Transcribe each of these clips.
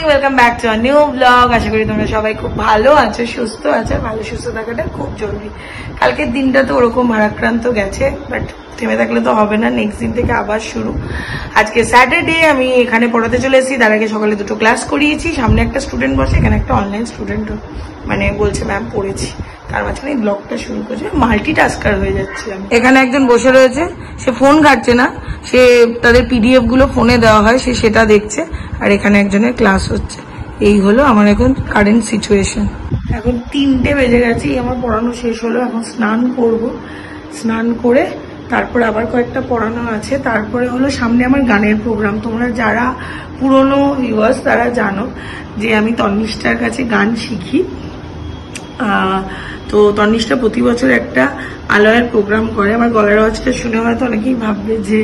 Welcome back to a new blog. আশা করি তোমরা সবাই খুব ভালো আছো, সুস্থ আছো। ভালো সুস্থ থাকাটা খুব জরুরি। কালকের দিনটা তো ওরকম ভারাক্রান্ত গেছে, বাট থেমে থাকলে তো হবে না। নেক্সট দিন থেকে আবার শুরু। আজকে স্যাটারডে, আমি এখানে পড়াতে চলে এসেছি। তার আগে সকালে 2টো ক্লাস করিয়েছি। সামনে একটা স্টুডেন্ট বসে, এখানে একটা অনলাইন স্টুডেন্ট মানে বলছে ম্যাম পড়েছি, তার মাঝখানে ব্লগটা শুরু করছে। মাল্টিটাস্কার হয়ে যাচ্ছে আমি। এখানে একজন বসে রয়েছে, সে ফোন ঘাটছে না, সে তাদের পিডিএফ গুলো ফোনে দেওয়া হয়, সে সেটা দেখছে। আর এখানে একজনের ক্লাস হচ্ছে। এই হলো আমার এখন কারেন্ট সিচুয়েশন। এখন 3টে বেজে গেছে, আমার পড়ানো শেষ হলো। এখন স্নান করব, স্নান করে তারপরে আবার কয়েকটা পড়ানো আছে। তারপরে হলো সামনে আমার গানের প্রোগ্রাম। তোমরা যারা পুরনো ভিউয়ার্স তারা জানো যে আমি তন্নিষ্ঠার কাছে গান শিখি। তো তন্নিষ্ঠা প্রতি বছর একটা আলয়ের প্রোগ্রাম করে। আমার গলার আওয়াজটা শুনে হয়তো অনেকেই ভাববে যে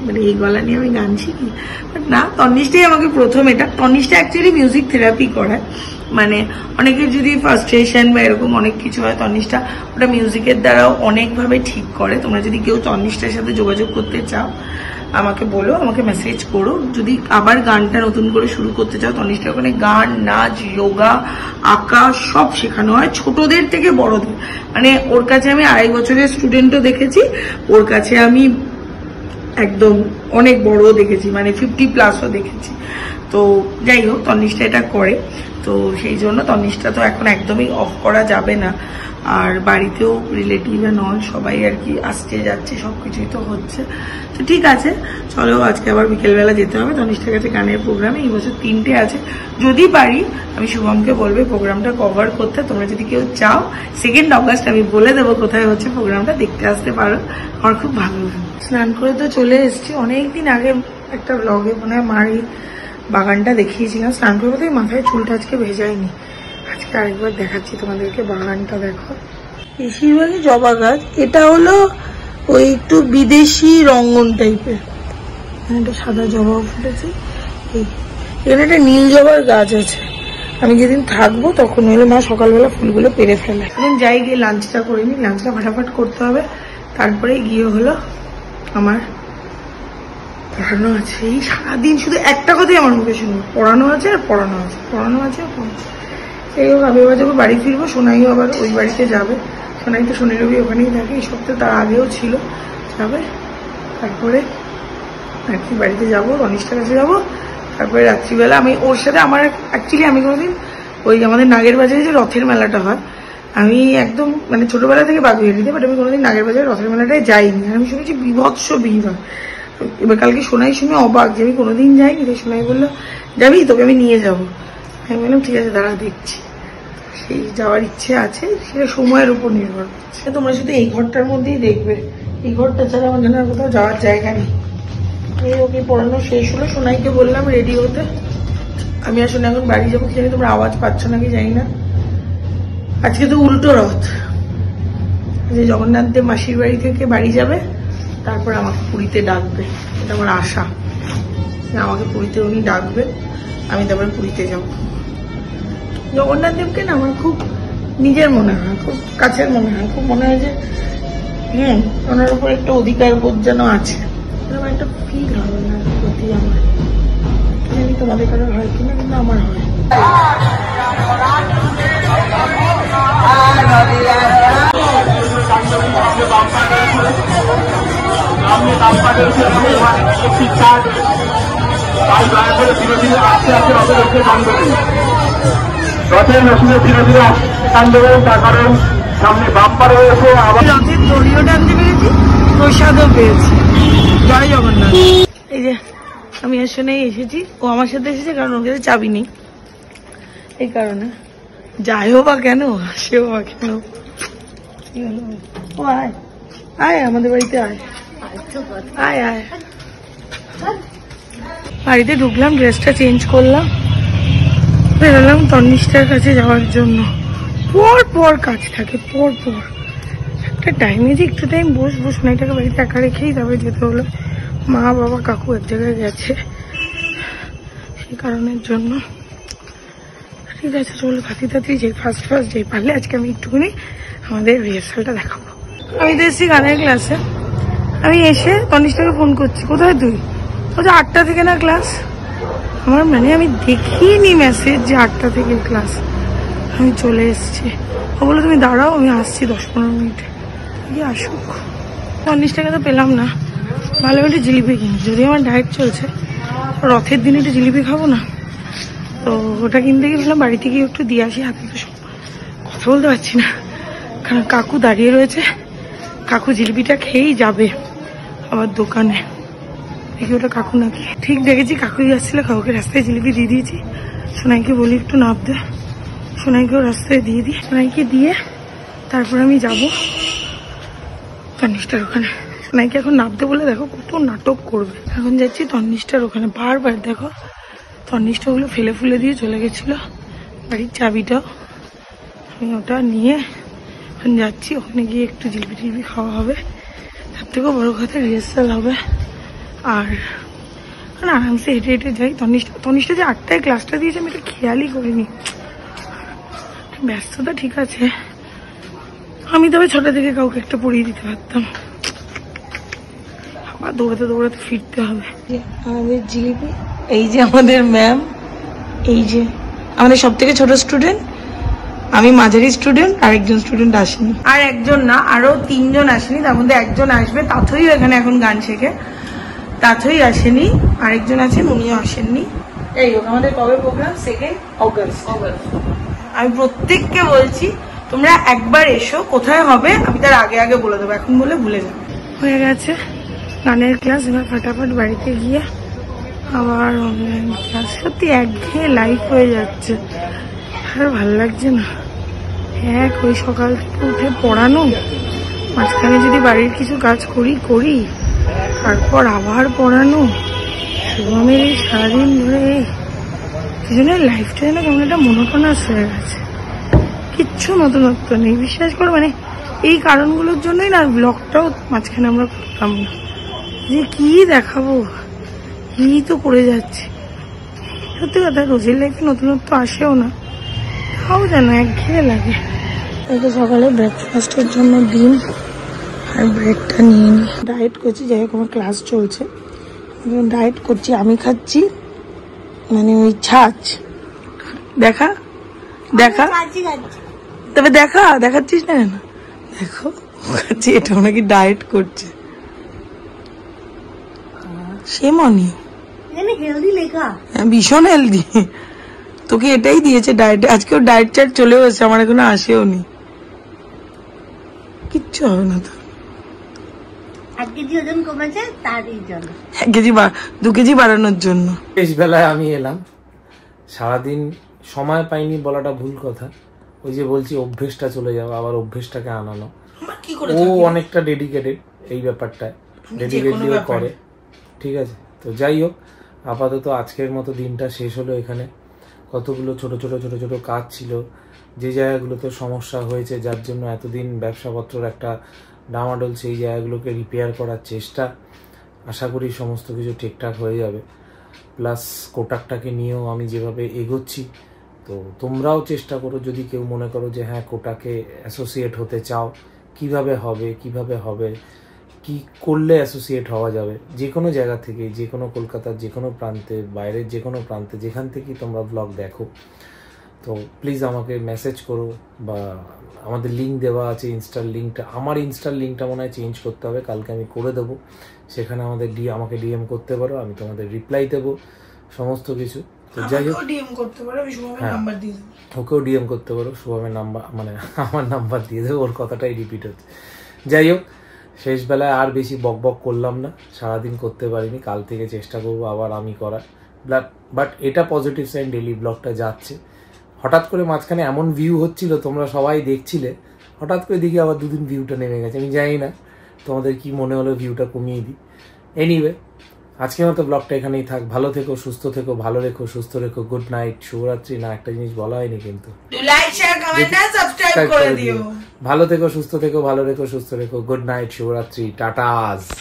মানে এই গলা নিয়ে আমি গান শিখি, বাট না, তন্নিষ্ঠাই আমাকে প্রথম এটা। তন্নিষ্ঠা অ্যাকচুয়ালি মিউজিক থেরাপি করায়। মানে অনেকের যদি ফার্স্ট্রেশন বা এরকম অনেক কিছু হয়, তন্নিষ্ঠা ওটা মিউজিকের দ্বারাও অনেকভাবে ঠিক করে। তোমরা যদি কেউ তন্নিষ্ঠার সাথে যোগাযোগ করতে চাও আমাকে বলো, আমাকে মেসেজ করো। যদি আবার গানটা নতুন করে শুরু করতে চাও, তন্নিষ্ঠা ওখানে গান, নাচ, যোগা, আঁকা সব শেখানো হয়, ছোটদের থেকে বড়দের। মানে ওর কাছে আমি 2.5 বছরের স্টুডেন্টও দেখেছি, ওর কাছে আমি একদম অনেক বড় দেখেছি, মানে 50+ দেখেছি। তো যাই হোক, তন্নিষ্ঠা এটা করে। তো সেই জন্য তন্নিষ্ঠা তো এখন একদমই অফ করা যাবে না। আর বাড়িতেও রিলেটিভ নয়, সবাই আর কি আসছে যাচ্ছে, সবকিছুই তো হচ্ছে। তো ঠিক আছে, চলো আজকে আবার বিকেলবেলা যেতে হবে তন্নিষ্ঠার কাছে গানের প্রোগ্রামে। এই বছর 3টে আছে। যদি পারি আমি শুভমকে বলবো প্রোগ্রামটা কভার করতে। তোমরা যদি কেউ চাও 2 অগাস্ট আমি বলে দেবো কোথায় হচ্ছে প্রোগ্রামটা, দেখতে আসতে পারো। আমার খুব ভালো লাগে। স্নান করে তো চলে এসেছি। অনেকদিন আগে একটা ব্লগে মনে হয় মারি বাগানটা দেখিয়েছিলাম। স্নান করবো তো মাথায় চুলটা আজকে ভেজায়নি। আজকে আরেকবার দেখাচ্ছি তোমাদেরকে বাগানটা। দেখো, বেশিরভাগই জবা গাছ। এটা হলো ওই একটু বিদেশি রঙ্গন টাইপের। এখানে একটা সাদা জবা ফুটেছে। এখানে একটা নীল জবার গাছ আছে। আমি যেদিন থাকবো তখন হলো মা সকালবেলা ফুলগুলো পেরে ফেলে। এখন যাই, গিয়ে লাঞ্চটা করে নিই। লাঞ্চটা ফাটাফাট করতে হবে, তারপরে গিয়ে হলো আমার পড়ানো আছে। এই সারাদিন শুধু একটা কথাই আমার মুখে শুনবো, পড়ানো আছে আর পড়ানো আছে, পড়ানো আছে আর পড়ানো। এই হোক, আমি এবার যখন বাড়ি ফিরবো, সোনাইও আবার ওই বাড়িতে যাবে। সোনাই তো শনি রবি ওখানেই থাকে, এই সপ্তাহে তার আগেও ছিল, যাবে। তারপরে আর কি বাড়িতে যাবো, তন্নিষ্ঠার কাছে যাবো। তারপরে রাত্রিবেলা আমি ওর সাথে আমার অ্যাকচুয়ালি আমি কোনোদিন ওই আমাদের নাগের বাজারে যে রথের মেলাটা হয়, আমি একদম মানে ছোটবেলা থেকে বাগুইয়ারিতে, বাট আমি কোনোদিন নাগের বাজারে রথের মেলাটায় যাইনি। আমি শুনেছি বিভৎস ভিড় হয়। এবার কালকে সোনাই শুনে অবাক যে আমি কোনোদিন যাইনি। তাই সোনাই বললো যাবি, তোকে আমি নিয়ে যাবো। আমি বললাম ঠিক আছে, দাঁড়া দেখছি। সেই যাওয়ার ইচ্ছে আছে, সেটা সময়ের উপর নির্ভর করছে। তোমরা শুধু এই ঘরটার মধ্যেই দেখবে, এই ঘরটা ছাড়া আমার জানার কোথাও যাওয়ার জায়গা নেই। এই ওকে পড়ানো শেষ হলো, সোনাইকে বললাম রেডি হতে। আমি আসলে এখন বাড়ি যাবো। কি জানি তোমরা আওয়াজ পাচ্ছ নাকি জানি না। আজকে তো উল্টো রথ, যে জগন্নাথ দেব মাসির বাড়ি থেকে বাড়ি যাবে, তারপর আমাকে পুরীতে ডাকবে। এটা আমার আশা, আমাকে পুরীতে উনি ডাকবে, আমি তারপরে পুরীতে যাব। জগন্নাথ দেবকে না আমার খুব নিজের মনে হয়, খুব কাছের মনে হয়। খুব মনে হয় যে ওনার উপর একটা অধিকার বোধ যেন আছে, এরকম একটা ফিল হয় ওনার প্রতি আমার। জানি তোমাদের কারোর হয় কিনা, কিন্তু আমার হয়। রথের রসুনের ধীরে ধীরে টান দেবেন, তার কারণ সামনে বাম্পার রয়েছে। রথের দড়িও টানতে পেরেছি, প্রসাদও পেয়েছি। জয় জগন্নাথ। এই যে আমি এর সঙ্গে এসেছি, ও আমার সাথে এসেছে কারণ ওর কাছে চাবি নেই, এই কারণে। যাইও বা কেন, আসেও বা কেন। ও আয় আয়, আমাদের বাড়িতে আয়, আয় আয়। বাড়িতে ঢুকলাম, ড্রেসটা চেঞ্জ করলাম, বেরোলাম তন্নিষ্ঠার কাছে যাওয়ার জন্য। পর পর কাজ থাকে, পর পর একটা টাইমে যে একটু টাইম বসবো, সোনাইটাকে বাড়িতে একা রেখেই তবে যেতে হলো। মা বাবা কাকু এক জায়গায় গেছে, সেই কারণের জন্য। ঠিক আছে চলো তাড়াতাড়ি যাই, ফার্স্ট যাই পারলে। আজকে আমি একটুখানি আমাদের রিহার্সালটা দেখাবো। আমি তো এসেছি গানের ক্লাসে। আমি এসে তন্নিষ্ঠাকে ফোন করছি, কোথায় তুই? বলছে 8টা থেকে না ক্লাস। আমার মানে আমি দেখিনি মেসেজ যে 8টা থেকে ক্লাস, আমি চলে এসেছি। ও বলে তুমি দাঁড়াও, আমি আসছি 10-15 মিনিটে। গিয়ে আসুক। 40 টাকা তো পেলাম না, ভালো একটু জিলিপি কিনি, যদি আমার ডায়েট চলছে, রথের দিনে একটু জিলিপি খাবো না, তো ওটা কিনতে গিয়ে ভাবলাম বাড়ি থেকে একটু দিয়ে আসি। হাতে তো সব কথা বলতে পারছি না, কারণ কাকু দাঁড়িয়ে রয়েছে, কাকু জিলিপিটা খেয়েই যাবে আবার দোকানে। দেখি ওটা কাকু নাকি, ঠিক দেখেছি কাকুই যাচ্ছিল, কাকুকে রাস্তায় জিলিপি দিয়ে দিয়েছি। সোনাইকে বলি একটু নামতে, সোনাইকেও রাস্তায় দিয়ে দিই, সোনাইকে দিয়ে তারপর আমি যাবো তন্নিষ্ঠার ওখানে। সোনাইকে এখন নামতে বলে দেখো কত নাটক করবে। এখন যাচ্ছি তন্নিষ্ঠার ওখানে, বারবার দেখো তন্নিষ্ঠাগুলো ফেলে ফুলে দিয়ে চলে গেছিলো, বাড়ির চাবিটাও। আমি ওটা নিয়ে এখন যাচ্ছি, ওখানে গিয়ে একটু জিলিপি টিলিপি খাওয়া হবে, তার থেকেও বড় কথা রিহার্সাল হবে। আর আরামসে হেঁটে হেঁটে যাই। তনিষ্ঠা যে 8টায় ক্লাসটা দিয়েছে আমি এটা খেয়ালই করিনি। ব্যস্ততা ঠিক আছে, আমি তবে 6টা থেকে কাউকে একটা পড়িয়ে দিতে পারতাম। আবার দৌড়াতে দৌড়াতে ফিরতে হবে। আমাদের জিলিপি, এই যে আমাদের ম্যাম, এই যে আমাদের সব থেকে ছোট স্টুডেন্ট, আমি মাঝারি স্টুডেন্ট, আর একজন স্টুডেন্ট আসেনি, আর একজন না আরো 3 জন আসেনি, তার মধ্যে একজন আসবে। তাথই এখানে এখন গান শেখে, তাথই আসেনি, আরেকজন আছেন উনিও আসেননি। এই হোক আমাদের কবে প্রোগ্রাম? 2 অগস্ট। আমি প্রত্যেককে বলছি তোমরা একবার এসো, কোথায় হবে আমি তার আগে আগে বলে দেবো, এখন বলে ভুলে যাবো। হয়ে গেছে গানের ক্লাস, এবার ফটাফট বাড়িতে গিয়ে আবার অনলাইন ক্লাস। সত্যি একঘেয়ে লাইফ হয়ে যাচ্ছে, আর ভালো লাগছে না। ওই সকাল থেকে উঠে পড়ানো, মাঝখানে যদি বাড়ির কিছু কাজ করি, তারপর আবার পড়ানো, শুভমের এই সারাদিন ধরে এই জন্য লাইফটা যেন কেমন একটা মনোটোনাস হয়ে গেছে, কিচ্ছু নতুনত্ব নেই। বিশ্বাস করো, মানে এই কারণগুলোর জন্যই না ব্লগটাও মাঝখানে আমরা করতাম না, যে কি দেখাবো, কি তো করে যাচ্ছে। সত্যি কথা, রোজের লাইফে নতুনত্ব আসেও না, তাও যেন একঘেয়ে লাগে। এটা সকালে ব্রেকফাস্টের জন্য ডিম আর ব্রেডটা নিয়ে নিই। ডায়েট করছি, যাই হোক আমার ক্লাস চলছে, ডায়েট করছি। আমি খাচ্ছি মানে ওই ছাঁচ, দেখা তবে দেখাচ্ছিস না, দেখো খাচ্ছি, এটাও নাকি ডায়েট করছে। সে মনি হেলদি লেখা, ভীষণ হেলদি, তোকে এটাই দিয়েছে ডায়েটে। আজকেও ডায়েট চার্ট চলেও এসেছে, আমার এখনো আসেও নি। কিচ্ছু হবে না তো, 1 কেজি ওজন কমেছে তারই জন্য, 1 কেজি 2 কেজি বাড়ানোর জন্য। শেষ বেলায় আমি এলাম, সারাদিন সময় পাইনি বলাটা ভুল কথা, ওই যে বলছি অভ্যেসটা চলে যাবে, আবার অভ্যেসটাকে আনানো। ও অনেকটা ডেডিকেটেড এই ব্যাপারটায়, ডেডিকেটলিও করে, ঠিক আছে। তো যাই হোক, আপাতত আজকের মতো দিনটা শেষ হলো এখানে। কতগুলো ছোট ছোট কাজ ছিল, যে জায়গাগুলোতে সমস্যা হয়েছে, যার জন্য এতদিন ব্যবসাপত্রের একটা ডামাডোল, সেই জায়গাগুলোকে রিপেয়ার করার চেষ্টা। আশা করি সমস্ত কিছু ঠিকঠাক হয়ে যাবে। প্লাস কোটাকটাকে নিয়েও আমি যেভাবে এগোচ্ছি, তো তোমরাও চেষ্টা করো, যদি কেউ মনে করো যে হ্যাঁ কোটাকে অ্যাসোসিয়েট হতে চাও, কিভাবে হবে, কি করলে অ্যাসোসিয়েট হওয়া যাবে, যে কোনো জায়গা থেকে, যে কোনো কলকাতার যে কোনো প্রান্তে, বাইরের যে কোনো প্রান্তে, যেখান থেকেই তোমরা ব্লগ দেখো, তো প্লিজ আমাকে মেসেজ করো, বা আমাদের লিঙ্ক দেওয়া আছে ইনস্টার লিঙ্কটা। আমার ইনস্টার লিঙ্কটা মনে হয় চেঞ্জ করতে হবে, কালকে আমি করে দেবো। সেখানে আমাকে ডিএম করতে পারো, আমি তোমাদের রিপ্লাই দেবো সমস্ত কিছু। তো যাই হোক, ওকেও ডিএম করতে পারো, শুভমের নাম্বার, মানে আমার নাম্বার দিয়ে দেবো, ওর কথাটাই রিপিট হচ্ছে। যাই হোক, শেষ বেলায় আর বেশি বক করলাম না, সারাদিন করতে পারিনি, কাল থেকে চেষ্টা করবো আবার আমি করার। বাট এটা পজিটিভ সাইন, ডেলি ব্লগটা যাচ্ছে। হঠাৎ করে মাঝখানে এমন ভিউ হচ্ছিল, তোমরা সবাই দেখছিলে, হঠাৎ করে দেখি আবার 2 দিন ভিউটা নেমে গেছে। আমি জানি না তোমাদের কি মনে হলো, ভিউটা কমিয়ে দিই। এনিওয়ে, আজকের মতো ব্লগটা এখানেই থাক। ভালো থেকো, সুস্থ থেকো, ভালো রেখো, সুস্থ রেখো। গুড নাইট, শুভরাত্রি। না, একটা জিনিস বলা হয়নি কিন্তু, ভালো থেকো, সুস্থ থেকো, ভালো রেখো, সুস্থ রেখো। গুড নাইট, শুভরাত্রি, টাটা।